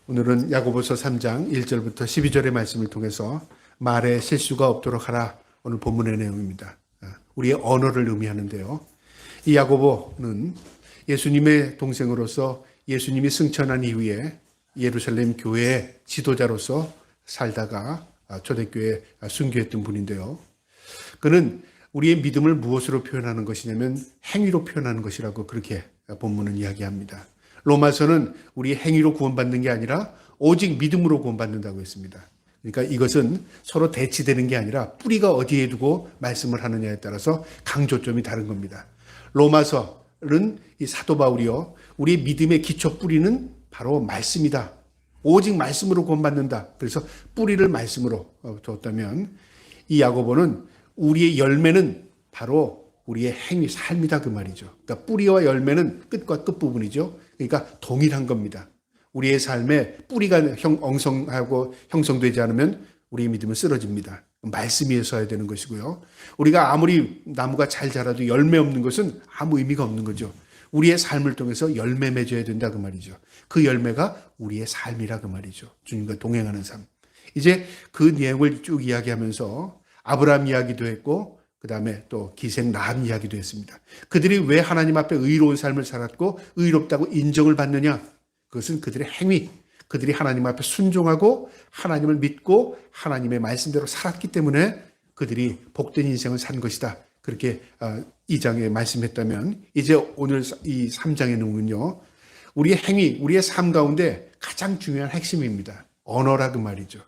오늘은 야고보서 3장 1절부터 12절의 말씀을 통해서 말에 실수가 없도록 하라, 오늘 본문의 내용입니다. 우리의 언어를 의미하는데요. 이 야고보는 예수님의 동생으로서 예수님이 승천한 이후에 예루살렘 교회의 지도자로서 살다가 초대교회에 순교했던 분인데요. 그는 우리의 믿음을 무엇으로 표현하는 것이냐면 행위로 표현하는 것이라고 그렇게 본문은 이야기합니다. 로마서는 우리 행위로 구원받는 게 아니라 오직 믿음으로 구원받는다고 했습니다. 그러니까 이것은 서로 대치되는 게 아니라 뿌리가 어디에 두고 말씀을 하느냐에 따라서 강조점이 다른 겁니다. 로마서는 이 사도 바울이요, 우리의 믿음의 기초 뿌리는 바로 말씀이다. 오직 말씀으로 구원받는다. 그래서 뿌리를 말씀으로 뒀다면, 이 야고보는 우리의 열매는 바로 우리의 행위, 삶이다, 그 말이죠. 그러니까 뿌리와 열매는 끝과 끝부분이죠. 그러니까 동일한 겁니다. 우리의 삶에 뿌리가 엉성하고 형성되지 않으면 우리의 믿음은 쓰러집니다. 말씀 위에 서야 되는 것이고요. 우리가 아무리 나무가 잘 자라도 열매 없는 것은 아무 의미가 없는 거죠. 우리의 삶을 통해서 열매 맺어야 된다, 그 말이죠. 그 열매가 우리의 삶이라, 그 말이죠. 주님과 동행하는 삶. 이제 그 내용을 쭉 이야기하면서 아브라함 이야기도 했고, 그 다음에 또 기생 람 이야기도 했습니다. 그들이 왜 하나님 앞에 의로운 삶을 살았고 의롭다고 인정을 받느냐? 그것은 그들의 행위, 그들이 하나님 앞에 순종하고 하나님을 믿고 하나님의 말씀대로 살았기 때문에 그들이 복된 인생을 산 것이다. 그렇게 2장에 말씀했다면, 이제 오늘 이 3장의 내용은요, 우리의 행위, 우리의 삶 가운데 가장 중요한 핵심입니다. 언어라, 그 말이죠.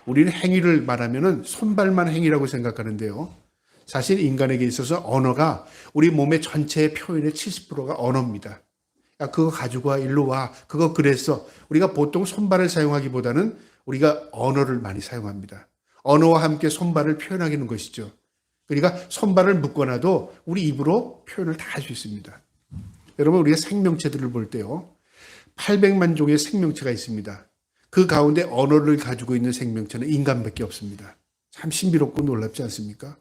우리는 행위를 말하면은 손발만 행위라고 생각하는데요. 사실 인간에게 있어서 언어가 우리 몸의 전체의 표현의 70%가 언어입니다. 야, 그거 가지고 와, 일로 와, 그거 그랬어. 우리가 보통 손발을 사용하기보다는 우리가 언어를 많이 사용합니다. 언어와 함께 손발을 표현하는 것이죠. 그러니까 손발을 묶어놔도 우리 입으로 표현을 다 할 수 있습니다. 여러분, 우리가 생명체들을 볼 때요, 800만 종의 생명체가 있습니다. 그 가운데 언어를 가지고 있는 생명체는 인간밖에 없습니다. 참 신비롭고 놀랍지 않습니까?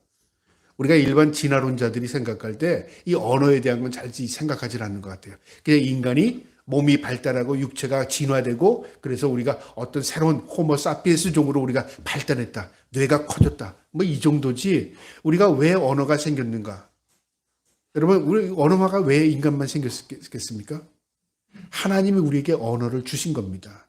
우리가 일반 진화론자들이 생각할 때 이 언어에 대한 건 잘 생각하지 않는 것 같아요. 그냥 인간이 몸이 발달하고 육체가 진화되고 그래서 우리가 어떤 새로운 호모 사피엔스 종으로 우리가 발달했다. 뇌가 커졌다. 뭐 이 정도지, 우리가 왜 언어가 생겼는가? 여러분, 우리 언어가 왜 인간만 생겼겠습니까? 하나님이 우리에게 언어를 주신 겁니다.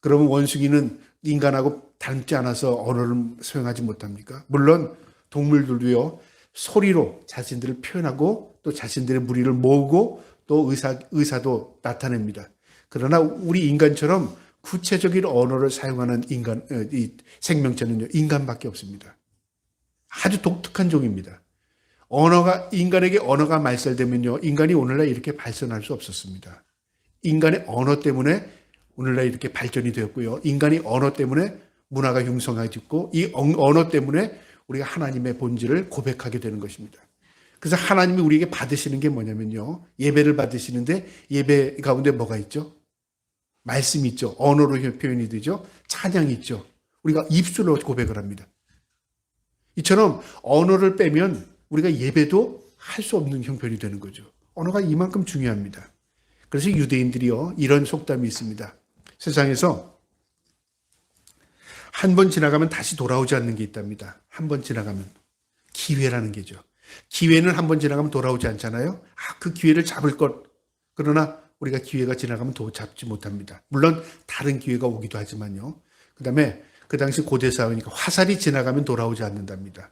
그러면 원숭이는 인간하고 닮지 않아서 언어를 사용하지 못합니까? 물론 동물들도요, 소리로 자신들을 표현하고 또 자신들의 무리를 모으고 또 의사도 나타냅니다. 그러나 우리 인간처럼 구체적인 언어를 사용하는 이 생명체는요, 인간밖에 없습니다. 아주 독특한 종입니다. 인간에게 언어가 말살되면요, 인간이 오늘날 이렇게 발전할 수 없었습니다. 인간의 언어 때문에 오늘날 이렇게 발전이 되었고요. 인간이 언어 때문에 문화가 융성해졌고, 이 언어 때문에 우리가 하나님의 본질을 고백하게 되는 것입니다. 그래서 하나님이 우리에게 받으시는 게 뭐냐면요, 예배를 받으시는데 예배 가운데 뭐가 있죠? 말씀이 있죠. 언어로 표현이 되죠. 찬양이 있죠. 우리가 입술로 고백을 합니다. 이처럼 언어를 빼면 우리가 예배도 할 수 없는 형편이 되는 거죠. 언어가 이만큼 중요합니다. 그래서 유대인들이요, 이런 속담이 있습니다. 세상에서 한 번 지나가면 다시 돌아오지 않는 게 있답니다. 한 번 지나가면. 기회라는 게죠. 기회는 한 번 지나가면 돌아오지 않잖아요. 그 기회를 잡을 것. 그러나 우리가 기회가 지나가면 더 잡지 못합니다. 물론 다른 기회가 오기도 하지만요. 그 다음에 그 당시 고대 사회니까 화살이 지나가면 돌아오지 않는답니다.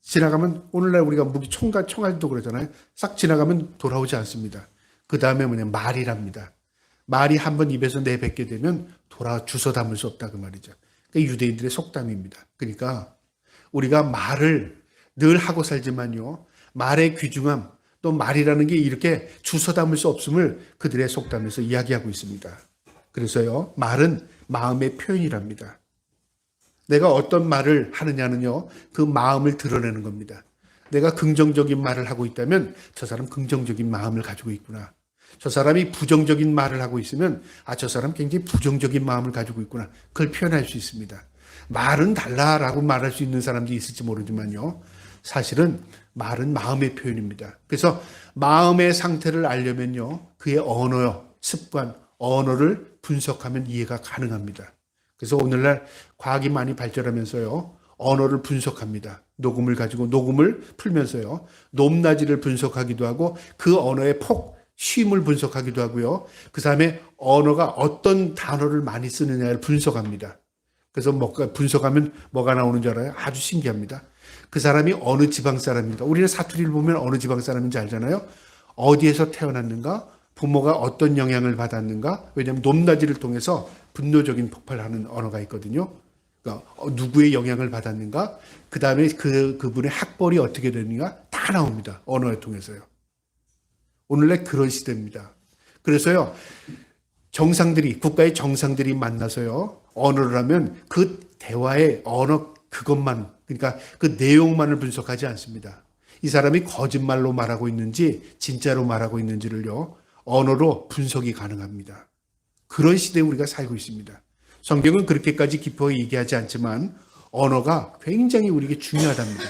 지나가면, 오늘날 우리가 무기 총알도 그러잖아요. 싹 지나가면 돌아오지 않습니다. 그 다음에 말이랍니다. 말이 한 번 입에서 내뱉게 되면 주워 담을 수 없다, 그 말이죠. 그러니까 유대인들의 속담입니다. 그러니까 우리가 말을 늘 하고 살지만요, 말의 귀중함, 또 말이라는 게 이렇게 주워 담을 수 없음을 그들의 속담에서 이야기하고 있습니다. 그래서요, 말은 마음의 표현이랍니다. 내가 어떤 말을 하느냐는요, 그 마음을 드러내는 겁니다. 내가 긍정적인 말을 하고 있다면 저 사람 긍정적인 마음을 가지고 있구나. 저 사람이 부정적인 말을 하고 있으면 저 사람 굉장히 부정적인 마음을 가지고 있구나. 그걸 표현할 수 있습니다. 말은 달라라고 말할 수 있는 사람도 있을지 모르지만요, 사실은 말은 마음의 표현입니다. 그래서 마음의 상태를 알려면요, 그의 언어요, 습관, 언어를 분석하면 이해가 가능합니다. 그래서 오늘날 과학이 많이 발전하면서요, 언어를 분석합니다. 녹음을 가지고 녹음을 풀면서요, 높낮이를 분석하기도 하고 그 언어의 쉼을 분석하기도 하고요. 그 다음에 언어가 어떤 단어를 많이 쓰느냐를 분석합니다. 그래서 분석하면 뭐가 나오는 줄 알아요? 아주 신기합니다. 그 사람이 어느 지방 사람입니다. 우리는 사투리를 보면 어느 지방 사람인지 알잖아요. 어디에서 태어났는가? 부모가 어떤 영향을 받았는가? 왜냐하면 높낮이를 통해서 분노적인 폭발하는 언어가 있거든요. 그러니까 누구의 영향을 받았는가? 그 다음에 그분의 학벌이 어떻게 되는가? 다 나옵니다. 언어를 통해서요. 오늘날 그런 시대입니다. 그래서요, 국가의 정상들이 만나서요, 언어를 하면 그 대화의 언어 그것만, 그러니까 그 내용만을 분석하지 않습니다. 이 사람이 거짓말로 말하고 있는지 진짜로 말하고 있는지를요, 언어로 분석이 가능합니다. 그런 시대에 우리가 살고 있습니다. 성경은 그렇게까지 깊이 얘기하지 않지만 언어가 굉장히 우리에게 중요하답니다.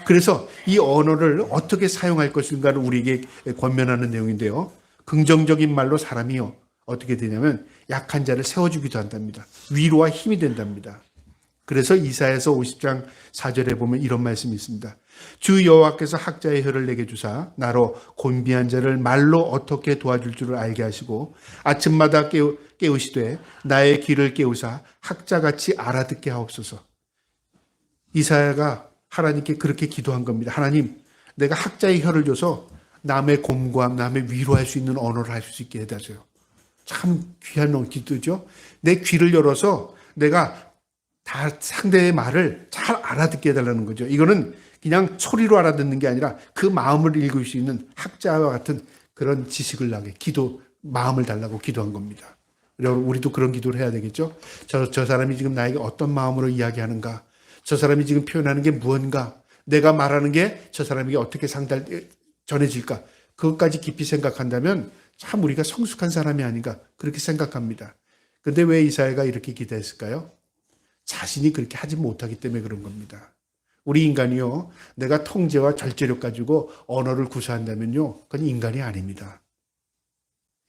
그래서 이 언어를 어떻게 사용할 것인가를 우리에게 권면하는 내용인데요. 긍정적인 말로 사람이요, 어떻게 되냐면 약한 자를 세워주기도 한답니다. 위로와 힘이 된답니다. 그래서 이사야서 50장 4절에 보면 이런 말씀이 있습니다. 주 여호와께서 학자의 혀를 내게 주사 나로 곤비한 자를 말로 어떻게 도와줄 줄을 알게 하시고 아침마다 깨우시되 나의 귀를 깨우사 학자같이 알아듣게 하옵소서. 이사야가 하나님께 그렇게 기도한 겁니다. 하나님, 내가 학자의 혀를 줘서 남의 곰고함, 남의 위로할 수 있는 언어를 할 수 있게 해달라요. 참 귀한 기도죠. 내 귀를 열어서 내가 다 상대의 말을 잘 알아듣게 해달라는 거죠. 이거는 그냥 소리로 알아듣는 게 아니라 그 마음을 읽을 수 있는 학자와 같은 그런 지식을 나게 마음을 달라고 기도한 겁니다. 여러분, 우리도 그런 기도를 해야 되겠죠. 저 사람이 지금 나에게 어떤 마음으로 이야기하는가, 저 사람이 지금 표현하는 게 무언가, 내가 말하는 게 저 사람에게 어떻게 전해질까, 그것까지 깊이 생각한다면 참 우리가 성숙한 사람이 아닌가 그렇게 생각합니다. 그런데 왜 이사야가 이렇게 기도했을까요? 자신이 그렇게 하지 못하기 때문에 그런 겁니다. 우리 인간이요, 내가 통제와 절제력 가지고 언어를 구사한다면요, 그건 인간이 아닙니다.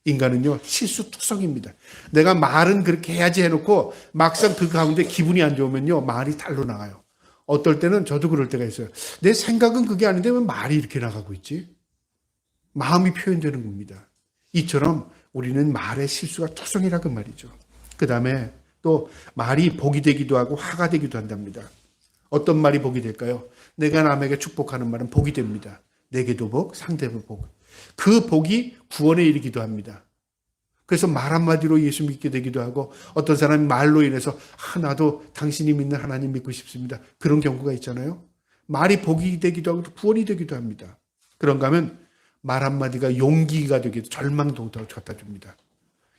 인간은요, 실수투성입니다. 내가 말은 그렇게 해야지 해놓고 막상 그 가운데 기분이 안 좋으면요, 말이 달로 나가요. 어떨 때는 저도 그럴 때가 있어요. 내 생각은 그게 아닌데 왜 말이 이렇게 나가고 있지? 마음이 표현되는 겁니다. 이처럼 우리는 말의 실수가 투성이라고 말이죠. 그 다음에 또 말이 복이 되기도 하고 화가 되기도 한답니다. 어떤 말이 복이 될까요? 내가 남에게 축복하는 말은 복이 됩니다. 내게도 복, 상대도 복. 그 복이 구원에 이르기도 합니다. 그래서 말 한마디로 예수 믿게 되기도 하고, 어떤 사람이 말로 인해서 나도 당신이 믿는 하나님 믿고 싶습니다. 그런 경우가 있잖아요. 말이 복이 되기도 하고 구원이 되기도 합니다. 그런가 하면 말 한마디가 용기가 되기도, 절망도 갖다 줍니다.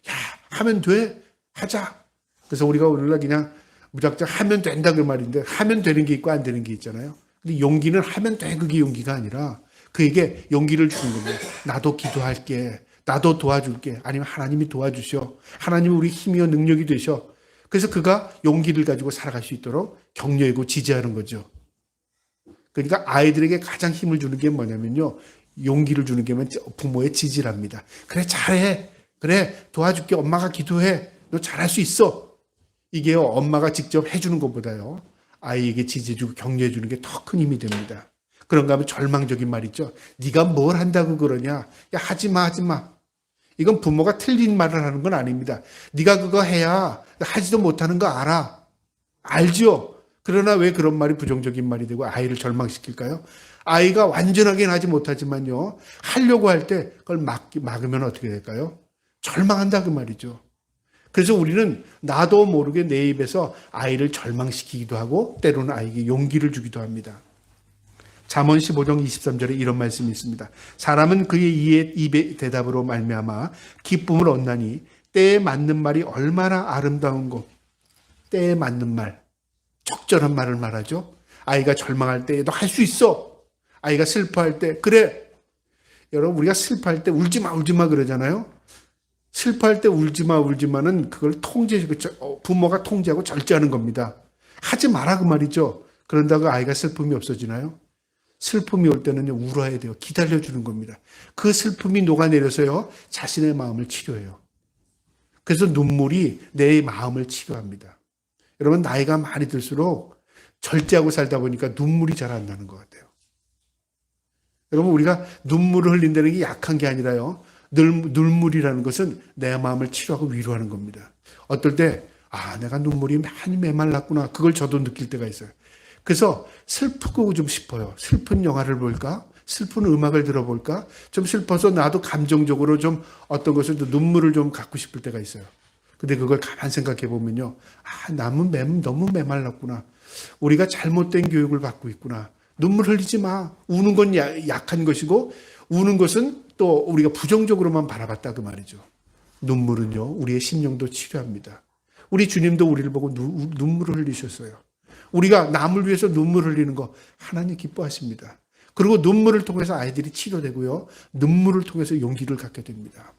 야, 하면 돼, 하자. 그래서 우리가 오늘날 그냥 무작정 하면 된다 그 말인데, 하면 되는 게 있고 안 되는 게 있잖아요. 근데 용기는 하면 돼, 그게 용기가 아니라 그에게 용기를 주는 겁니다. 나도 기도할게, 나도 도와줄게, 아니면 하나님이 도와주셔, 하나님이 우리 힘이요 능력이 되셔. 그래서 그가 용기를 가지고 살아갈 수 있도록 격려하고 지지하는 거죠. 그러니까 아이들에게 가장 힘을 주는 게 뭐냐면요, 용기를 주는 게 부모의 지지랍니다. 그래, 잘해, 그래, 도와줄게, 엄마가 기도해, 너 잘할 수 있어. 이게요, 엄마가 직접 해주는 것보다요, 아이에게 지지해주고 격려해주는 게 더 큰 힘이 됩니다. 그런가 하면 절망적인 말 있죠. 네가 뭘 한다고 그러냐. 야, 하지마, 하지마. 이건 부모가 틀린 말을 하는 건 아닙니다. 네가 그거 해야 하지도 못하는 거 알아. 알죠? 그러나 왜 그런 말이 부정적인 말이 되고 아이를 절망시킬까요? 아이가 완전하게는 하지 못하지만요, 하려고 할 때 그걸 막으면 어떻게 될까요? 절망한다 그 말이죠. 그래서 우리는 나도 모르게 내 입에서 아이를 절망시키기도 하고 때로는 아이에게 용기를 주기도 합니다. 잠언 15장 23절에 이런 말씀이 있습니다. 사람은 그의 입의 대답으로 말미암아 기쁨을 얻나니 때에 맞는 말이 얼마나 아름다운고. 때에 맞는 말, 적절한 말을 말하죠. 아이가 절망할 때에도 할 수 있어. 아이가 슬퍼할 때 그래. 여러분, 우리가 슬퍼할 때 울지마 울지마 그러잖아요. 슬퍼할 때 울지마는 그걸 부모가 통제하고 절제하는 겁니다. 하지 마라 그 말이죠. 그런다고 아이가 슬픔이 없어지나요? 슬픔이 올 때는 울어야 돼요. 기다려주는 겁니다. 그 슬픔이 녹아내려서요, 자신의 마음을 치료해요. 그래서 눈물이 내 마음을 치료합니다. 여러분, 나이가 많이 들수록 절제하고 살다 보니까 눈물이 잘 안 나는 것 같아요. 여러분, 우리가 눈물을 흘린다는 게 약한 게 아니라요. 눈물이라는 것은 내 마음을 치료하고 위로하는 겁니다. 어떨 때, 내가 눈물이 많이 메말랐구나. 그걸 저도 느낄 때가 있어요. 그래서 슬프고 좀 싶어요. 슬픈 영화를 볼까? 슬픈 음악을 들어볼까? 좀 슬퍼서 나도 감정적으로 좀 어떤 것을 눈물을 좀 갖고 싶을 때가 있어요. 근데 그걸 가만 생각해 보면요. 남은 너무 메말랐구나. 우리가 잘못된 교육을 받고 있구나. 눈물 흘리지 마. 우는 건 약한 것이고, 우는 것은 또 우리가 부정적으로만 바라봤다 그 말이죠. 눈물은요, 우리의 심령도 치료합니다. 우리 주님도 우리를 보고 눈물을 흘리셨어요. 우리가 남을 위해서 눈물 흘리는 거 하나님 기뻐하십니다. 그리고 눈물을 통해서 아이들이 치료되고요. 눈물을 통해서 용기를 갖게 됩니다.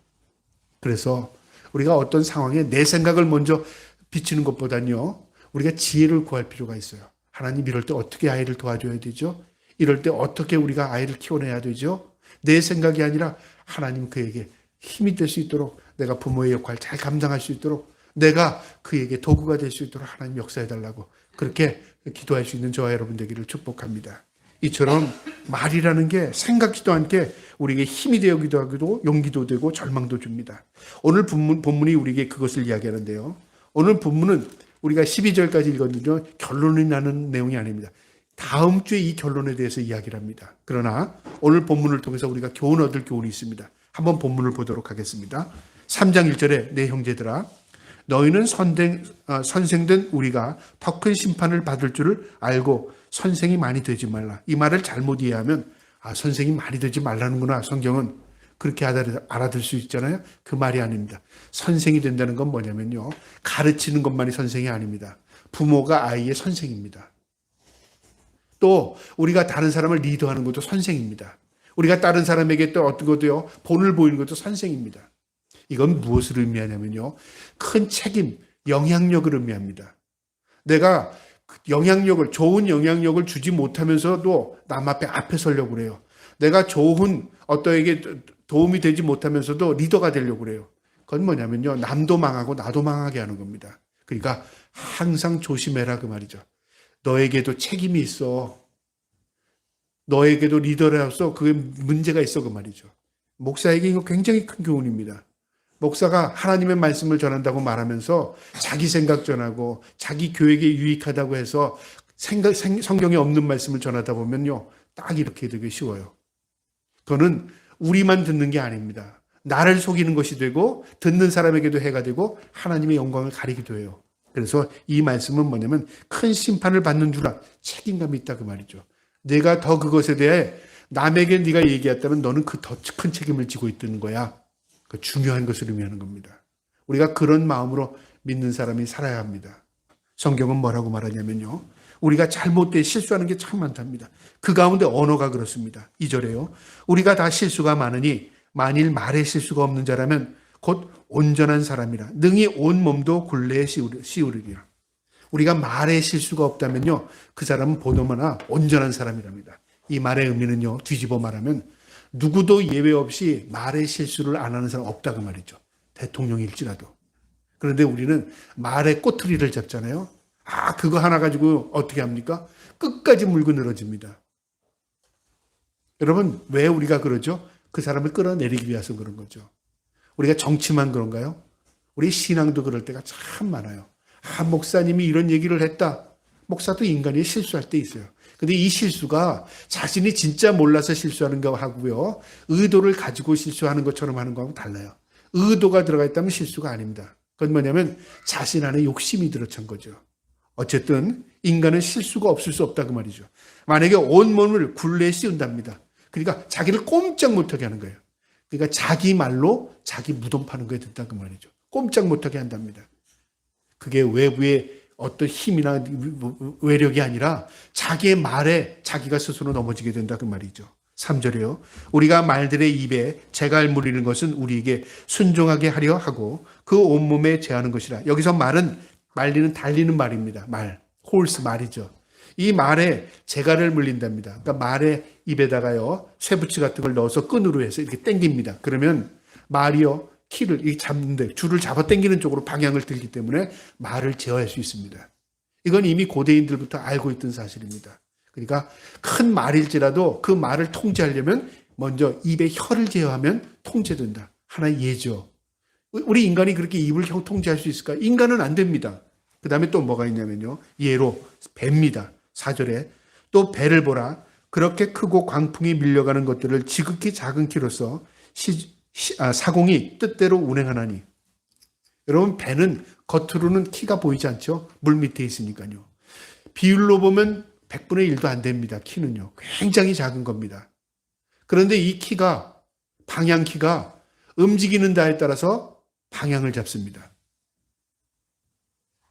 그래서 우리가 어떤 상황에 내 생각을 먼저 비치는 것보다는요. 우리가 지혜를 구할 필요가 있어요. 하나님, 이럴 때 어떻게 아이를 도와줘야 되죠? 이럴 때 어떻게 우리가 아이를 키워내야 되죠? 내 생각이 아니라 하나님 그에게 힘이 될 수 있도록, 내가 부모의 역할을 잘 감당할 수 있도록, 내가 그에게 도구가 될 수 있도록 하나님 역사해달라고 그렇게 기도할 수 있는 저와 여러분 되기를 축복합니다. 이처럼 말이라는 게 생각지도 않게 우리에게 힘이 되기도 하기도 용기도 되고 절망도 줍니다. 오늘 본문이 우리에게 그것을 이야기하는데요. 오늘 본문은 우리가 12절까지 읽었는데요. 결론이 나는 내용이 아닙니다. 다음 주에 이 결론에 대해서 이야기를 합니다. 그러나 오늘 본문을 통해서 우리가 교훈 얻을 교훈이 있습니다. 한번 본문을 보도록 하겠습니다. 3장 1절에 내 형제들아 너희는 선생된 우리가 더 큰 심판을 받을 줄을 알고 선생이 많이 되지 말라. 이 말을 잘못 이해하면 선생이 많이 되지 말라는구나. 성경은 그렇게 알아들 수 있잖아요. 그 말이 아닙니다. 선생이 된다는 건 뭐냐면요. 가르치는 것만이 선생이 아닙니다. 부모가 아이의 선생입니다. 또 우리가 다른 사람을 리더하는 것도 선생입니다. 우리가 다른 사람에게 또 어떤 것도요. 본을 보이는 것도 선생입니다. 이건 무엇을 의미하냐면요. 큰 책임, 영향력을 의미합니다. 내가 좋은 영향력을 주지 못하면서도 남 앞에 서려고 그래요. 내가 좋은 어떠에게 도움이 되지 못하면서도 리더가 되려고 그래요. 그건 뭐냐면요. 남도 망하고 나도 망하게 하는 겁니다. 그러니까 항상 조심해라 그 말이죠. 너에게도 책임이 있어. 너에게도 리더라서 그게 문제가 있어 그 말이죠. 목사에게 이거 굉장히 큰 교훈입니다. 목사가 하나님의 말씀을 전한다고 말하면서 자기 생각 전하고 자기 교육에 유익하다고 해서 성경에 없는 말씀을 전하다 보면요. 딱 이렇게 되기 쉬워요. 그거는 우리만 듣는 게 아닙니다. 나를 속이는 것이 되고 듣는 사람에게도 해가 되고 하나님의 영광을 가리기도 해요. 그래서 이 말씀은 뭐냐면 큰 심판을 받는 줄 책임감이 있다 그 말이죠. 내가 더 그것에 대해 남에게 네가 얘기했다면 너는 그 더 큰 책임을 지고 있다는 거야. 그 중요한 것을 의미하는 겁니다. 우리가 그런 마음으로 믿는 사람이 살아야 합니다. 성경은 뭐라고 말하냐면요. 우리가 잘못돼 실수하는 게 참 많답니다. 그 가운데 언어가 그렇습니다. 2절에요. 우리가 다 실수가 많으니 만일 말에 실수가 없는 자라면 곧 온전한 사람이라 능히 온 몸도 굴레에 씌우리라. 우리가 말에 실수가 없다면요. 그 사람은 보너마나 온전한 사람이랍니다. 이 말의 의미는요. 뒤집어 말하면 누구도 예외 없이 말에 실수를 안 하는 사람 없다 그 말이죠. 대통령일지라도. 그런데 우리는 말에 꼬투리를 잡잖아요. 그거 하나 가지고 어떻게 합니까? 끝까지 물고 늘어집니다. 여러분, 왜 우리가 그러죠? 그 사람을 끌어내리기 위해서 그런 거죠. 우리가 정치만 그런가요? 우리 신앙도 그럴 때가 참 많아요. 목사님이 이런 얘기를 했다. 목사도 인간이 실수할 때 있어요. 근데 이 실수가 자신이 진짜 몰라서 실수하는 거 하고요. 의도를 가지고 실수하는 것처럼 하는 거하고 달라요. 의도가 들어가 있다면 실수가 아닙니다. 그건 뭐냐면 자신 안에 욕심이 들어찬 거죠. 어쨌든 인간은 실수가 없을 수 없다 그 말이죠. 만약에 온몸을 굴레에 씌운답니다. 그러니까 자기를 꼼짝 못하게 하는 거예요. 그러니까 자기 말로 자기 무덤 파는 거에 된다 그 말이죠. 꼼짝 못하게 한답니다. 그게 외부의 어떤 힘이나 외력이 아니라 자기의 말에 자기가 스스로 넘어지게 된다 그 말이죠. 3절이요. 우리가 말들의 입에 재갈 물리는 것은 우리에게 순종하게 하려 하고 그 온몸에 제하는 것이라. 여기서 말은 말리는 달리는 말입니다. 홀스 말이죠. 이 말에 재갈을 물린답니다. 그러니까 말의 입에다가요 쇠붙이 같은 걸 넣어서 끈으로 해서 이렇게 당깁니다. 그러면 말이요 키를 이 잡는데 줄을 잡아 당기는 쪽으로 방향을 들기 때문에 말을 제어할 수 있습니다. 이건 이미 고대인들부터 알고 있던 사실입니다. 그러니까 큰 말일지라도 그 말을 통제하려면 먼저 입의 혀를 제어하면 통제된다. 하나의 예죠. 우리 인간이 그렇게 입을 통제할 수 있을까? 인간은 안 됩니다. 그 다음에 또 뭐가 있냐면요. 예로 배입니다. 4절에 또 배를 보라. 그렇게 크고 광풍이 밀려가는 것들을 지극히 작은 키로서 사공이 뜻대로 운행하나니. 여러분 배는 겉으로는 키가 보이지 않죠? 물 밑에 있으니까요. 비율로 보면 100분의 1도 안 됩니다. 키는요. 굉장히 작은 겁니다. 그런데 이 키가 방향키가 움직이는 데에 따라서 방향을 잡습니다.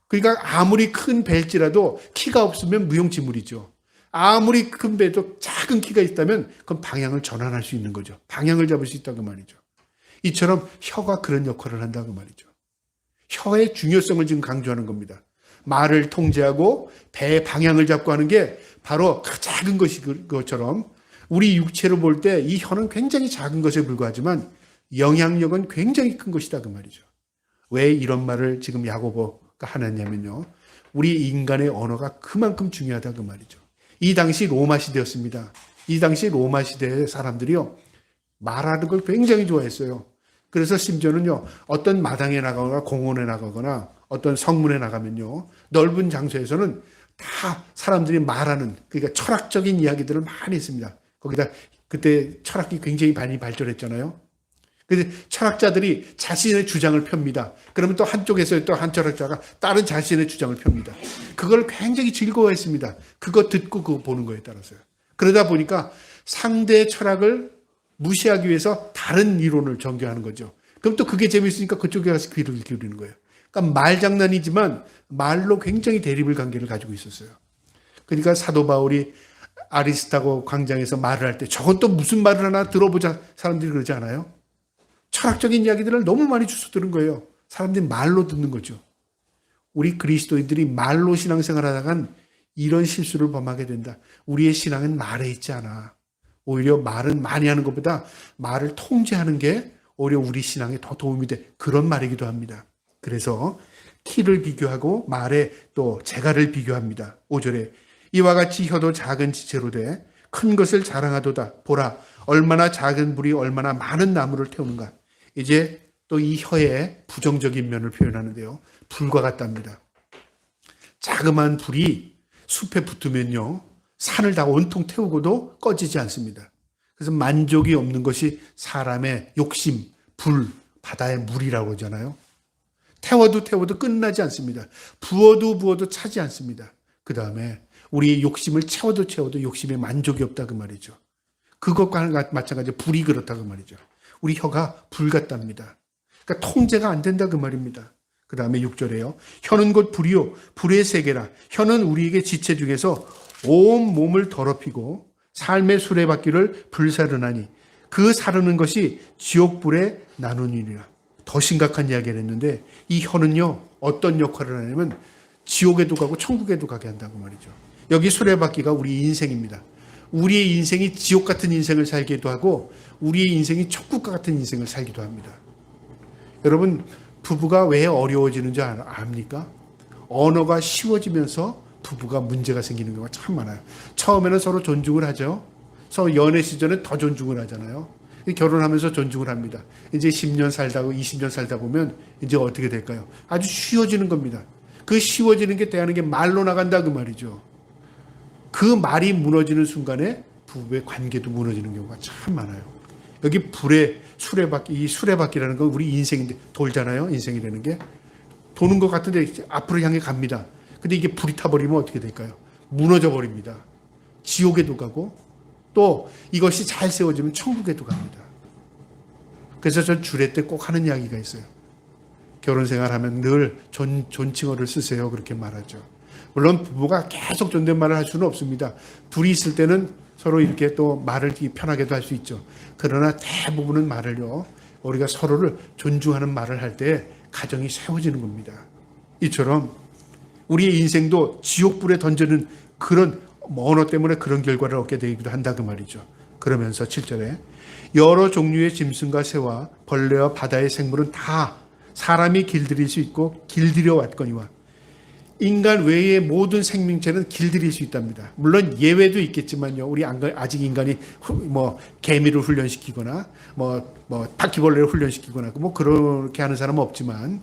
그러니까 아무리 큰 배일지라도 키가 없으면 무용지물이죠. 아무리 큰 배도 작은 키가 있다면 그건 방향을 전환할 수 있는 거죠. 방향을 잡을 수 있다고 말이죠. 이처럼 혀가 그런 역할을 한다고 말이죠. 혀의 중요성을 지금 강조하는 겁니다. 말을 통제하고 배의 방향을 잡고 하는 게 바로 작은 것처럼 우리 육체로 볼 때 이 혀는 굉장히 작은 것에 불과하지만 영향력은 굉장히 큰 것이다 그 말이죠. 왜 이런 말을 지금 야고보가 하느냐면요. 우리 인간의 언어가 그만큼 중요하다 그 말이죠. 이 당시 로마 시대였습니다. 이 당시 로마 시대의 사람들이요. 말하는 걸 굉장히 좋아했어요. 그래서 심지어는요. 어떤 마당에 나가거나 공원에 나가거나 어떤 성문에 나가면요. 넓은 장소에서는 다 사람들이 말하는 그러니까 철학적인 이야기들을 많이 했습니다. 거기다 그때 철학이 굉장히 많이 발전했잖아요. 그래서 철학자들이 자신의 주장을 펴니다. 그러면 또 한쪽에서 또 한 철학자가 다른 자신의 주장을 펴니다. 그걸 굉장히 즐거워했습니다. 그거 듣고 그거 보는 거에 따라서요. 그러다 보니까 상대의 철학을 무시하기 위해서 다른 이론을 전개하는 거죠. 그럼 또 그게 재미있으니까 그쪽에 가서 귀를 기울이는 거예요. 그러니까 말장난이지만 말로 굉장히 대립을 관계를 가지고 있었어요. 그러니까 사도 바울이 아리스타고 광장에서 말을 할 때 저건 또 무슨 말을 하나 들어보자 사람들이 그러지 않아요? 철학적인 이야기들을 너무 많이 주워 들은 거예요. 사람들이 말로 듣는 거죠. 우리 그리스도인들이 말로 신앙생활 하다간 이런 실수를 범하게 된다. 우리의 신앙은 말에 있지 않아. 오히려 말은 많이 하는 것보다 말을 통제하는 게 오히려 우리 신앙에 더 도움이 돼. 그런 말이기도 합니다. 그래서 키를 비교하고 말에 또 재갈을 비교합니다. 5절에 이와 같이 혀도 작은 지체로 돼 큰 것을 자랑하도다. 보라 얼마나 작은 불이 얼마나 많은 나무를 태우는가. 이제 또 이 혀의 부정적인 면을 표현하는데요. 불과 같답니다. 자그마한 불이 숲에 붙으면요. 산을 다 온통 태우고도 꺼지지 않습니다. 그래서 만족이 없는 것이 사람의 욕심, 불, 바다의 물이라고 하잖아요. 태워도 끝나지 않습니다. 부어도 차지 않습니다. 그 다음에 우리의 욕심을 채워도 욕심에 만족이 없다 그 말이죠. 그것과 마찬가지로 불이 그렇다 그 말이죠. 우리 혀가 불 같답니다. 그러니까 통제가 안 된다 그 말입니다. 그 다음에 6절에요. 혀는 곧 불이요 불의 세계라. 혀는 우리에게 지체 중에서 온 몸을 더럽히고 삶의 수레바퀴를 불사르나니 그 사르는 것이 지옥불에 나누니라. 더 심각한 이야기를 했는데 이 혀는요 어떤 역할을 하냐면 지옥에도 가고 천국에도 가게 한다고 말이죠. 여기 수레바퀴가 우리 인생입니다. 우리의 인생이 지옥 같은 인생을 살기도 하고 우리의 인생이 천국과 같은 인생을 살기도 합니다. 여러분 부부가 왜 어려워지는지 압니까? 언어가 쉬워지면서 부부가 문제가 생기는 경우가 참 많아요. 처음에는 서로 존중을 하죠. 서로 연애 시절에 더 존중을 하잖아요. 결혼하면서 존중을 합니다. 이제 10년 살다 20년 살다 보면 이제 어떻게 될까요? 아주 쉬워지는 겁니다. 그 쉬워지는 게 대하는 게 말로 나간다 그 말이죠. 그 말이 무너지는 순간에 부부의 관계도 무너지는 경우가 참 많아요. 여기 불의 수레바퀴, 이 수레바퀴라는 건 우리 인생인데 돌잖아요. 인생이라는 게 도는 것 같은데 앞으로 향해 갑니다. 근데 이게 불이 타버리면 어떻게 될까요? 무너져 버립니다. 지옥에도 가고 또 이것이 잘 세워지면 천국에도 갑니다. 그래서 전 주례 때 꼭 하는 이야기가 있어요. 결혼 생활하면 늘 존칭어를 쓰세요. 그렇게 말하죠. 물론 부부가 계속 존댓말을 할 수는 없습니다. 둘이 있을 때는 서로 이렇게 또 말을 편하게도 할 수 있죠. 그러나 대부분은 말을요. 우리가 서로를 존중하는 말을 할 때 가정이 세워지는 겁니다. 이처럼 우리의 인생도 지옥불에 던지는 그런 언어 때문에 그런 결과를 얻게 되기도 한다 그 말이죠. 그러면서 7절에 여러 종류의 짐승과 새와 벌레와 바다의 생물은 다 사람이 길들일 수 있고 길들여 왔거니와 인간 외의 모든 생명체는 길들일 수 있답니다. 물론 예외도 있겠지만요. 우리 아직 인간이 개미를 훈련시키거나 바퀴벌레를 훈련시키거나 그렇게 하는 사람은 없지만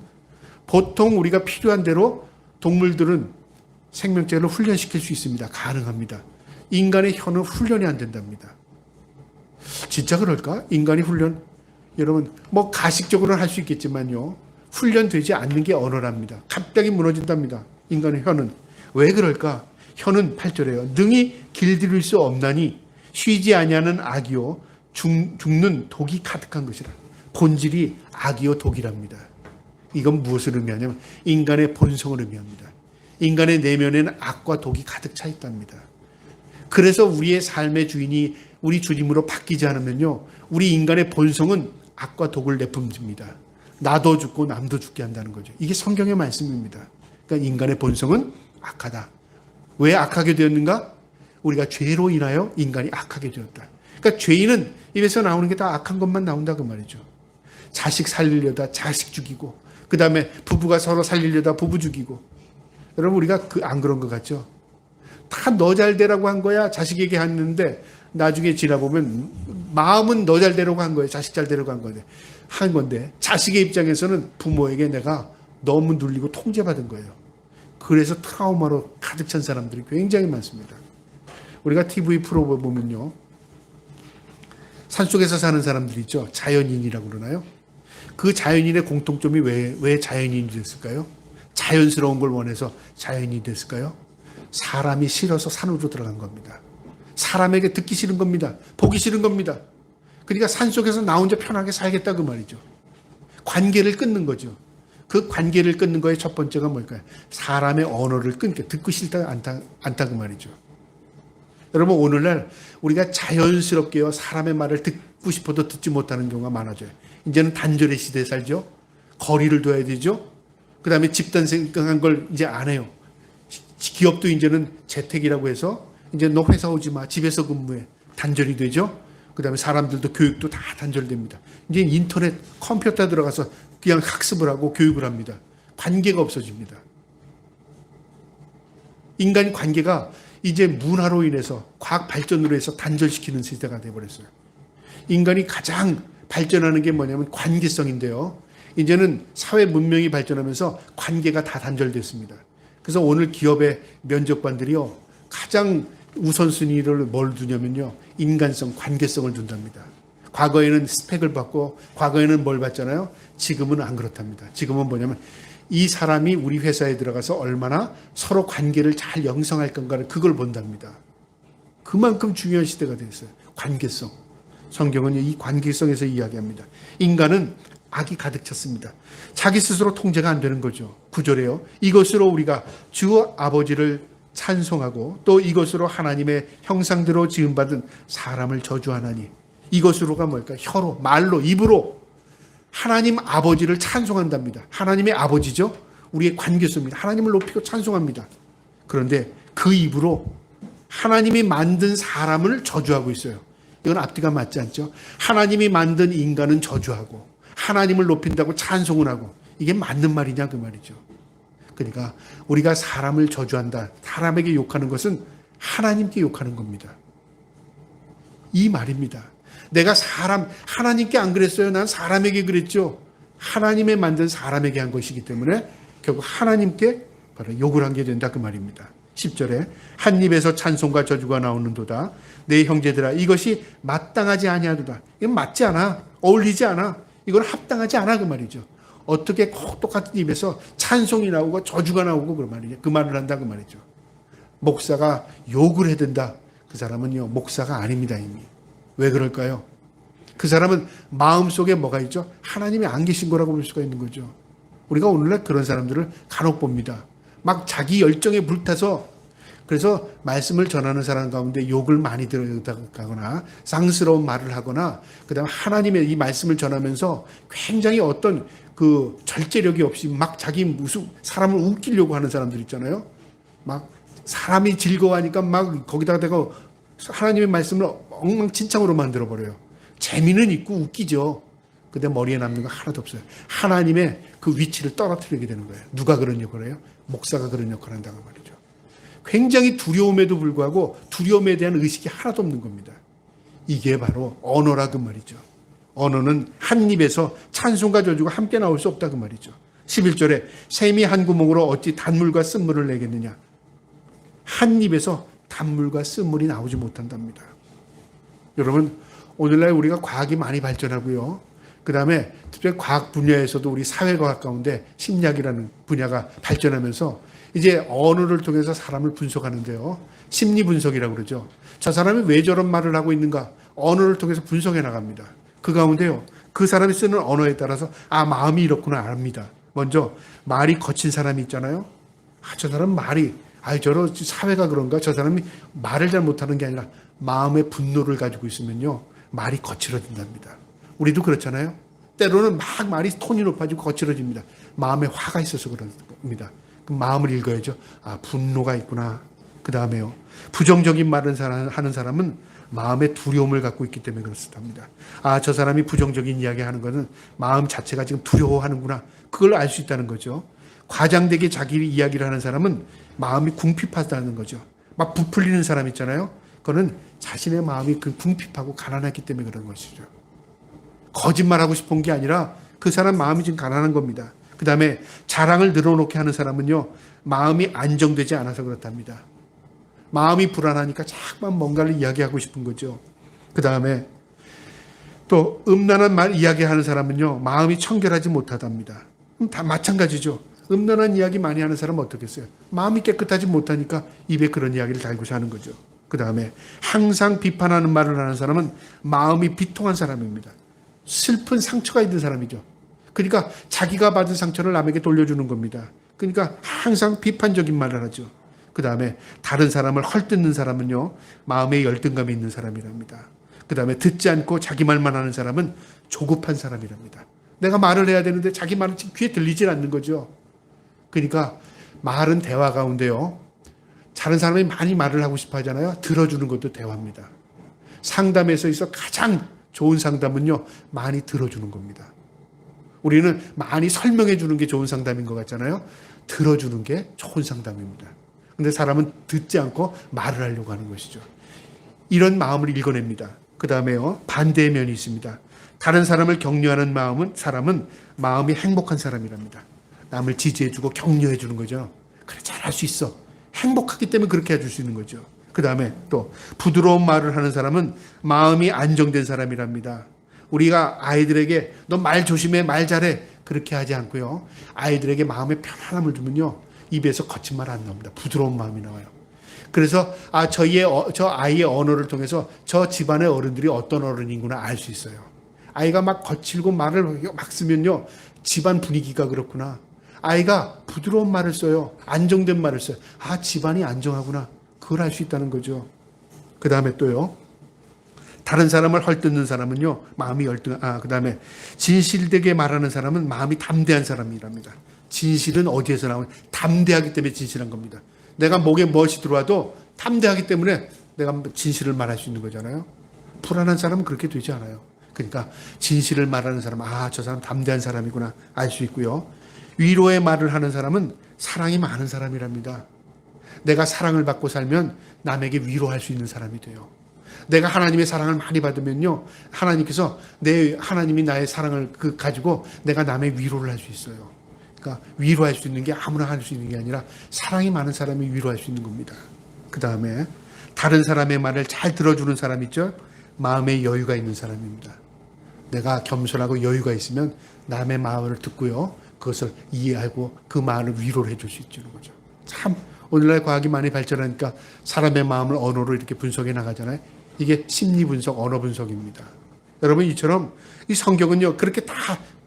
보통 우리가 필요한 대로 동물들은 생명체를 훈련시킬 수 있습니다. 가능합니다. 인간의 혀는 훈련이 안 된답니다. 진짜 그럴까? 인간이 여러분 가식적으로는 할 수 있겠지만요. 훈련되지 않는 게 언어랍니다. 갑자기 무너진답니다. 인간의 혀는. 왜 그럴까? 혀는 8절에요. 능히 길들일 수 없나니 쉬지 아니하는 악이요 죽는 독이 가득한 것이라. 본질이 악이요 독이랍니다. 이건 무엇을 의미하냐면 인간의 본성을 의미합니다. 인간의 내면에는 악과 독이 가득 차 있답니다. 그래서 우리의 삶의 주인이 우리 주님으로 바뀌지 않으면요. 우리 인간의 본성은 악과 독을 내뿜습니다. 나도 죽고 남도 죽게 한다는 거죠. 이게 성경의 말씀입니다. 그러니까 인간의 본성은 악하다. 왜 악하게 되었는가? 우리가 죄로 인하여 인간이 악하게 되었다. 그러니까 죄인은 입에서 나오는 게 다 악한 것만 나온다 그 말이죠. 자식 살리려다 자식 죽이고 그 다음에 부부가 서로 살리려다 부부 죽이고. 여러분 우리가 안 그런 것 같죠? 다 너 잘 되라고 한 거야 자식에게 했는데 나중에 지나보면 마음은 너 잘 되라고 한 거예요. 자식 잘 되라고 한 건데 자식의 입장에서는 부모에게 내가 너무 눌리고 통제받은 거예요. 그래서 트라우마로 가득 찬 사람들이 굉장히 많습니다. 우리가 TV 프로 보면요. 산속에서 사는 사람들 있죠. 자연인이라고 그러나요? 그 자연인의 공통점이 왜 자연인이 됐을까요? 자연스러운 걸 원해서 자연인이 됐을까요? 사람이 싫어서 산으로 들어간 겁니다. 사람에게 듣기 싫은 겁니다. 보기 싫은 겁니다. 그러니까 산속에서 나 혼자 편하게 살겠다 그 말이죠. 관계를 끊는 거죠. 그 관계를 끊는 거의 첫 번째가 뭘까요? 사람의 언어를 끊게 듣고 싫다 않다 그 말이죠. 여러분 오늘날 우리가 자연스럽게요 사람의 말을 듣고 싶어도 듣지 못하는 경우가 많아져요. 이제는 단절의 시대에 살죠. 거리를 둬야 되죠. 그 다음에 집단 생각한 걸 이제 안 해요. 기업도 이제는 재택이라고 해서 이제 너 회사 오지 마 집에서 근무해 단절이 되죠. 그 다음에 사람들도 교육도 다 단절됩니다. 이제 인터넷 컴퓨터 들어가서 그냥 학습을 하고 교육을 합니다. 관계가 없어집니다. 인간 관계가 이제 문화로 인해서 과학 발전으로 해서 단절시키는 시대가 되어버렸어요. 인간이 가장 발전하는 게 뭐냐면 관계성인데요. 이제는 사회 문명이 발전하면서 관계가 다 단절됐습니다. 그래서 오늘 기업의 면접관들이요. 가장 우선순위를 뭘 두냐면요. 인간성, 관계성을 둔답니다. 과거에는 스펙을 받고 과거에는 뭘 받잖아요. 지금은 안 그렇답니다. 지금은 뭐냐면 이 사람이 우리 회사에 들어가서 얼마나 서로 관계를 잘 형성할 건가를 그걸 본답니다. 그만큼 중요한 시대가 됐어요. 관계성. 성경은 이 관계성에서 이야기합니다. 인간은 악이 가득 찼습니다. 자기 스스로 통제가 안 되는 거죠. 9절에요. 이것으로 우리가 주 아버지를 찬송하고 또 이것으로 하나님의 형상대로 지음받은 사람을 저주하나니 이것으로가 뭘까? 혀로, 말로, 입으로 하나님 아버지를 찬송한답니다. 하나님의 아버지죠. 우리의 관계성입니다. 하나님을 높이고 찬송합니다. 그런데 그 입으로 하나님이 만든 사람을 저주하고 있어요. 이건 앞뒤가 맞지 않죠? 하나님이 만든 인간은 저주하고 하나님을 높인다고 찬송을 하고 이게 맞는 말이냐 그 말이죠. 그러니까 우리가 사람을 저주한다. 사람에게 욕하는 것은 하나님께 욕하는 겁니다. 이 말입니다. 내가 하나님께 안 그랬어요. 난 사람에게 그랬죠. 하나님의 만든 사람에게 한 것이기 때문에 결국 하나님께 바로 욕을 한 게 된다 그 말입니다. 10절에 한 입에서 찬송과 저주가 나오는도다. 내 형제들아 이것이 마땅하지 아니하도다. 이건 맞지 않아. 어울리지 않아. 이건 합당하지 않아 그 말이죠. 어떻게 꼭 똑같은 입에서 찬송이 나오고 저주가 나오고 그 말이죠. 그 말을 한다 그 말이죠. 목사가 욕을 해야 된다. 그 사람은요 목사가 아닙니다 이미. 왜 그럴까요? 그 사람은 마음속에 뭐가 있죠? 하나님이 안 계신 거라고 볼 수가 있는 거죠. 우리가 오늘날 그런 사람들을 간혹 봅니다. 막 자기 열정에 불타서 그래서 말씀을 전하는 사람 가운데 욕을 많이 들어가거나 쌍스러운 말을 하거나 그다음에 하나님의 이 말씀을 전하면서 굉장히 어떤 그 절제력이 없이 막 자기 사람을 웃기려고 하는 사람들 있잖아요. 막 사람이 즐거워하니까 막 거기다가 대고 하나님의 말씀을 엉망진창으로 만들어버려요. 재미는 있고 웃기죠. 근데 머리에 남는 거 하나도 없어요. 하나님의 그 위치를 떨어뜨리게 되는 거예요. 누가 그런 역할을 해요? 목사가 그런 역할을 한다고 말이죠. 굉장히 두려움에도 불구하고 두려움에 대한 의식이 하나도 없는 겁니다. 이게 바로 언어라 그 말이죠. 언어는 한 입에서 찬송과 저주가 함께 나올 수 없다 그 말이죠. 11절에 샘이 한 구멍으로 어찌 단물과 쓴물을 내겠느냐. 한 입에서 단물과 쓴물이 나오지 못한답니다. 여러분, 오늘날 우리가 과학이 많이 발전하고요. 그 다음에 특별히 과학 분야에서도 우리 사회과학 가운데 심리학이라는 분야가 발전하면서 이제 언어를 통해서 사람을 분석하는데요. 심리 분석이라고 그러죠. 저 사람이 왜 저런 말을 하고 있는가? 언어를 통해서 분석해 나갑니다. 그 가운데요. 그 사람이 쓰는 언어에 따라서 마음이 이렇구나 압니다. 먼저 말이 거친 사람이 있잖아요. 저 사람 말이 저런 사회가 그런가? 저 사람이 말을 잘 못하는 게 아니라 마음의 분노를 가지고 있으면요. 말이 거칠어진답니다. 우리도 그렇잖아요. 때로는 막 말이 톤이 높아지고 거칠어집니다. 마음에 화가 있어서 그런 겁니다. 그럼 마음을 읽어야죠. 분노가 있구나. 그 다음에요. 부정적인 말을 하는 사람은 마음의 두려움을 갖고 있기 때문에 그렇습니다. 저 사람이 부정적인 이야기 하는 것은 마음 자체가 지금 두려워하는구나. 그걸 알 수 있다는 거죠. 과장되게 자기 이야기를 하는 사람은 마음이 궁핍하다는 거죠. 막 부풀리는 사람 있잖아요. 그거는 자신의 마음이 궁핍하고 가난했기 때문에 그런 것이죠. 거짓말하고 싶은 게 아니라 그 사람 마음이 지금 가난한 겁니다. 그 다음에 자랑을 늘어놓게 하는 사람은요. 마음이 안정되지 않아서 그렇답니다. 마음이 불안하니까 자꾸만 뭔가를 이야기하고 싶은 거죠. 그 다음에 또 음란한 말 이야기하는 사람은요. 마음이 청결하지 못하답니다. 다 마찬가지죠. 음란한 이야기 많이 하는 사람은 어떻겠어요? 마음이 깨끗하지 못하니까 입에 그런 이야기를 달고자 하는 거죠. 그 다음에 항상 비판하는 말을 하는 사람은 마음이 비통한 사람입니다. 슬픈 상처가 있는 사람이죠. 그러니까 자기가 받은 상처를 남에게 돌려주는 겁니다. 그러니까 항상 비판적인 말을 하죠. 그 다음에 다른 사람을 헐뜯는 사람은요. 마음에 열등감이 있는 사람이랍니다. 그 다음에 듣지 않고 자기 말만 하는 사람은 조급한 사람이랍니다. 내가 말을 해야 되는데 자기 말은 지금 귀에 들리질 않는 거죠. 그러니까 말은 대화 가운데요. 다른 사람이 많이 말을 하고 싶어 하잖아요. 들어주는 것도 대화입니다. 상담에서 있어 가장 좋은 상담은요. 많이 들어주는 겁니다. 우리는 많이 설명해 주는 게 좋은 상담인 것 같잖아요. 들어주는 게 좋은 상담입니다. 근데 사람은 듣지 않고 말을 하려고 하는 것이죠. 이런 마음을 읽어냅니다. 그 다음에요. 반대의 면이 있습니다. 다른 사람을 격려하는 사람은 마음이 행복한 사람이랍니다. 남을 지지해주고 격려해주는 거죠. 그래, 잘할 수 있어. 행복하기 때문에 그렇게 해줄 수 있는 거죠. 그 다음에 또 부드러운 말을 하는 사람은 마음이 안정된 사람이랍니다. 우리가 아이들에게 너 말 조심해, 말 잘해 그렇게 하지 않고요. 아이들에게 마음의 편안함을 주면요. 입에서 거친 말 안 나옵니다. 부드러운 마음이 나와요. 그래서 저 아이의 언어를 통해서 저 집안의 어른들이 어떤 어른이구나 알 수 있어요. 아이가 막 거칠고 말을 막 쓰면요. 집안 분위기가 그렇구나. 아이가 부드러운 말을 써요. 안정된 말을 써요. 집안이 안정하구나. 그걸 알 수 있다는 거죠. 그 다음에 또요. 다른 사람을 헐뜯는 사람은요. 마음이 그 다음에 진실되게 말하는 사람은 마음이 담대한 사람이랍니다. 진실은 어디에서 나오냐? 담대하기 때문에 진실한 겁니다. 내가 목에 무엇이 들어와도 담대하기 때문에 내가 진실을 말할 수 있는 거잖아요. 불안한 사람은 그렇게 되지 않아요. 그러니까 진실을 말하는 사람, 저 사람 담대한 사람이구나 알 수 있고요. 위로의 말을 하는 사람은 사랑이 많은 사람이랍니다. 내가 사랑을 받고 살면 남에게 위로할 수 있는 사람이 돼요. 내가 하나님의 사랑을 많이 받으면요. 하나님께서 하나님이 나의 사랑을 가지고 내가 남의 위로를 할 수 있어요. 그러니까 위로할 수 있는 게 아무나 할 수 있는 게 아니라 사랑이 많은 사람이 위로할 수 있는 겁니다. 그 다음에 다른 사람의 말을 잘 들어주는 사람 있죠? 마음에 여유가 있는 사람입니다. 내가 겸손하고 여유가 있으면 남의 마음을 듣고요. 그것을 이해하고 그 마음을 위로를 해줄 수 있는 거죠. 참 오늘날 과학이 많이 발전하니까 사람의 마음을 언어로 이렇게 분석해 나가잖아요. 이게 심리 분석, 언어 분석입니다. 여러분 이처럼 이 성경은요. 그렇게 다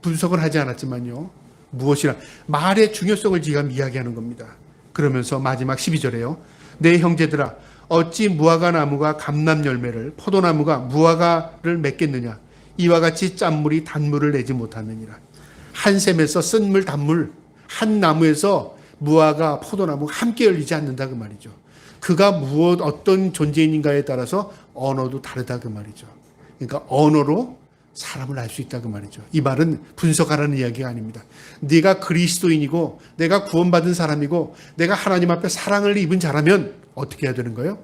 분석을 하지 않았지만요. 무엇이나 말의 중요성을 지금 이야기하는 겁니다. 그러면서 마지막 12절에요. 내 형제들아 어찌 무화과 나무가 감람 열매를 포도나무가 무화과를 맺겠느냐. 이와 같이 짠물이 단물을 내지 못하느니라. 한 샘에서 쓴물 단물 한 나무에서 무화과 포도나무가 함께 열리지 않는다 그 말이죠. 그가 어떤 존재인가에 따라서 언어도 다르다 그 말이죠. 그러니까 언어로 사람을 알 수 있다 그 말이죠. 이 말은 분석하라는 이야기가 아닙니다. 네가 그리스도인이고 내가 구원받은 사람이고 내가 하나님 앞에 사랑을 입은 자라면 어떻게 해야 되는 거예요?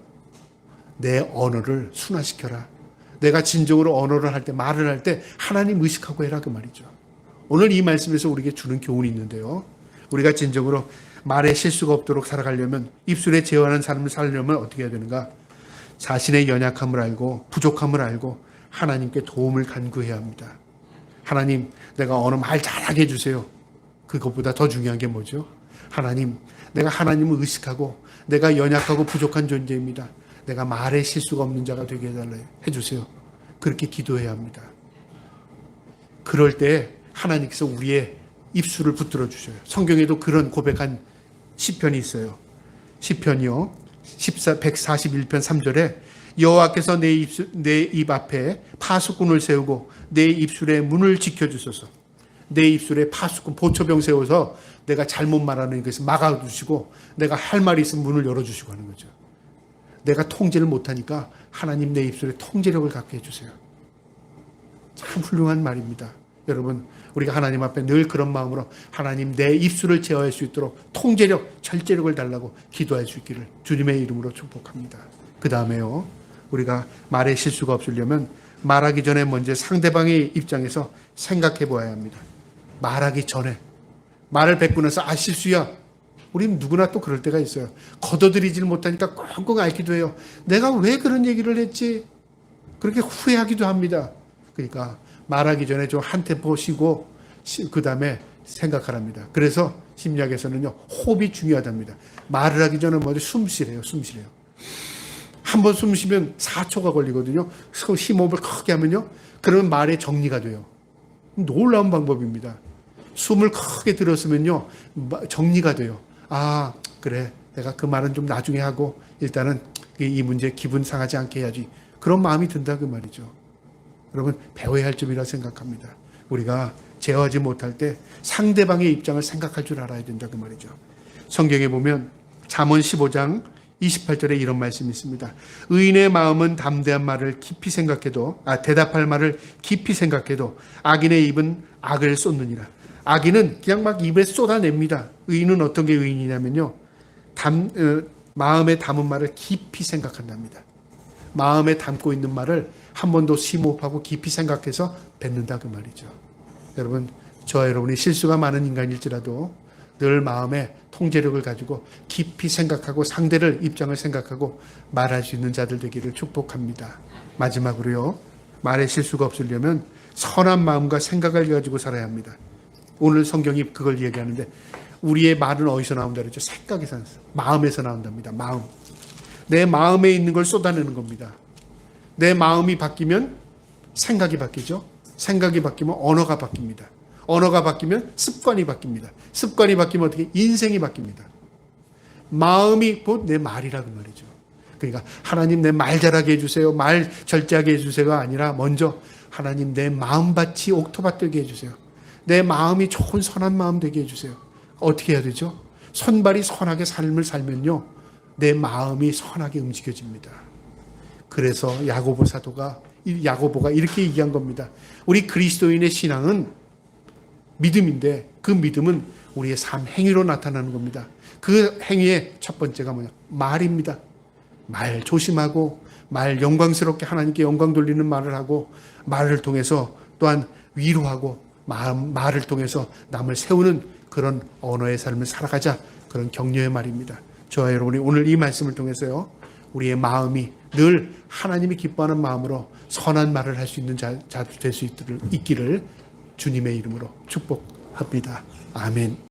내 언어를 순화시켜라. 내가 진정으로 언어를 할 때, 말을 할 때 하나님 의식하고 해라 그 말이죠. 오늘 이 말씀에서 우리에게 주는 교훈이 있는데요. 우리가 진정으로 말에 실수가 없도록 살아가려면, 입술에 제어하는 삶을 살려면 어떻게 해야 되는가? 자신의 연약함을 알고 부족함을 알고 하나님께 도움을 간구해야 합니다. 하나님, 내가 언어 말 잘하게 해주세요. 그것보다 더 중요한 게 뭐죠? 하나님, 내가 하나님을 의식하고 내가 연약하고 부족한 존재입니다. 내가 말에 실수가 없는 자가 되게 해주세요. 그렇게 기도해야 합니다. 그럴 때 하나님께서 우리의 입술을 붙들어 주셔요. 성경에도 그런 고백한 시편이 있어요. 시편이요. 141편 3절에 여호와께서 내 입 앞에 파수꾼을 세우고 내 입술에 문을 지켜주소서. 내 입술에 파수꾼, 보초병 세워서 내가 잘못 말하는 것을 막아주시고 내가 할 말이 있으면 문을 열어주시고 하는 거죠. 내가 통제를 못하니까 하나님 내 입술에 통제력을 갖게 해주세요. 참 훌륭한 말입니다. 여러분, 우리가 하나님 앞에 늘 그런 마음으로 하나님 내 입술을 제어할 수 있도록 통제력, 절제력을 달라고 기도할 수 있기를 주님의 이름으로 축복합니다. 그 다음에요, 우리가 말에 실수가 없으려면 말하기 전에 먼저 상대방의 입장에서 생각해 보아야 합니다. 말하기 전에, 말을 뱉고 나서 실수야. 우린 누구나 또 그럴 때가 있어요. 걷어들이질 못하니까 꽁꽁 앓기도 해요. 내가 왜 그런 얘기를 했지? 그렇게 후회하기도 합니다. 그러니까 말하기 전에 좀 한 템포 쉬고 그 다음에 생각하랍니다. 그래서 심리학에서는요, 호흡이 중요하답니다. 말을 하기 전에 먼저 숨 쉬래요. 한 번 숨 쉬면 4초가 걸리거든요. 심호흡을 크게 하면요, 그러면 말의 정리가 돼요. 놀라운 방법입니다. 숨을 크게 들었으면요, 정리가 돼요. 아, 그래, 내가 그 말은 좀 나중에 하고 일단은 이 문제 기분 상하지 않게 해야지. 그런 마음이 든다 그 말이죠. 여러분, 배워야 할 점이라 생각합니다. 우리가 제어하지 못할 때 상대방의 입장을 생각할 줄 알아야 된다 그 말이죠. 성경에 보면 잠언 15장 28절에 이런 말씀이 있습니다. 의인의 마음은 담대한 말을 깊이 생각해도, 대답할 말을 깊이 생각해도 악인의 입은 악을 쏟느니라. 악인은 그냥 막 입에 쏟아냅니다. 의인은 어떤 게 의인이냐면요, 마음에 담은 말을 깊이 생각한답니다. 마음에 담고 있는 말을 한 번 더 심호흡하고 깊이 생각해서 뱉는다 그 말이죠. 여러분, 저와 여러분이 실수가 많은 인간일지라도 늘 마음에 통제력을 가지고 깊이 생각하고 상대를 입장을 생각하고 말할 수 있는 자들 되기를 축복합니다. 마지막으로요, 말에 실수가 없으려면 선한 마음과 생각을 가지고 살아야 합니다. 오늘 성경이 그걸 얘기하는데, 우리의 말은 어디서 나온다 그랬죠? 생각에서, 마음에서 나온답니다. 마음. 내 마음에 있는 걸 쏟아내는 겁니다. 내 마음이 바뀌면 생각이 바뀌죠. 생각이 바뀌면 언어가 바뀝니다. 언어가 바뀌면 습관이 바뀝니다. 습관이 바뀌면 어떻게? 인생이 바뀝니다. 마음이 곧 내 말이라 그 말이죠. 그러니까 하나님 내 말 잘하게 해주세요, 말 절제하게 해주세요가 아니라 먼저 하나님 내 마음밭이 옥토밭 되게 해주세요. 내 마음이 좋은 선한 마음 되게 해주세요. 어떻게 해야 되죠? 손발이 선하게 삶을 살면요, 내 마음이 선하게 움직여집니다. 그래서 야고보가 이렇게 얘기한 겁니다. 우리 그리스도인의 신앙은 믿음인데 그 믿음은 우리의 삶 행위로 나타나는 겁니다. 그 행위의 첫 번째가 뭐냐? 말입니다. 말 조심하고 말 영광스럽게 하나님께 영광 돌리는 말을 하고, 말을 통해서 또한 위로하고 말을 통해서 남을 세우는 그런 언어의 삶을 살아가자, 그런 격려의 말입니다. 저와 여러분이 오늘 이 말씀을 통해서요, 우리의 마음이 늘 하나님이 기뻐하는 마음으로 선한 말을 할 수 있는 자 될 수 있기를 주님의 이름으로 축복합니다. 아멘.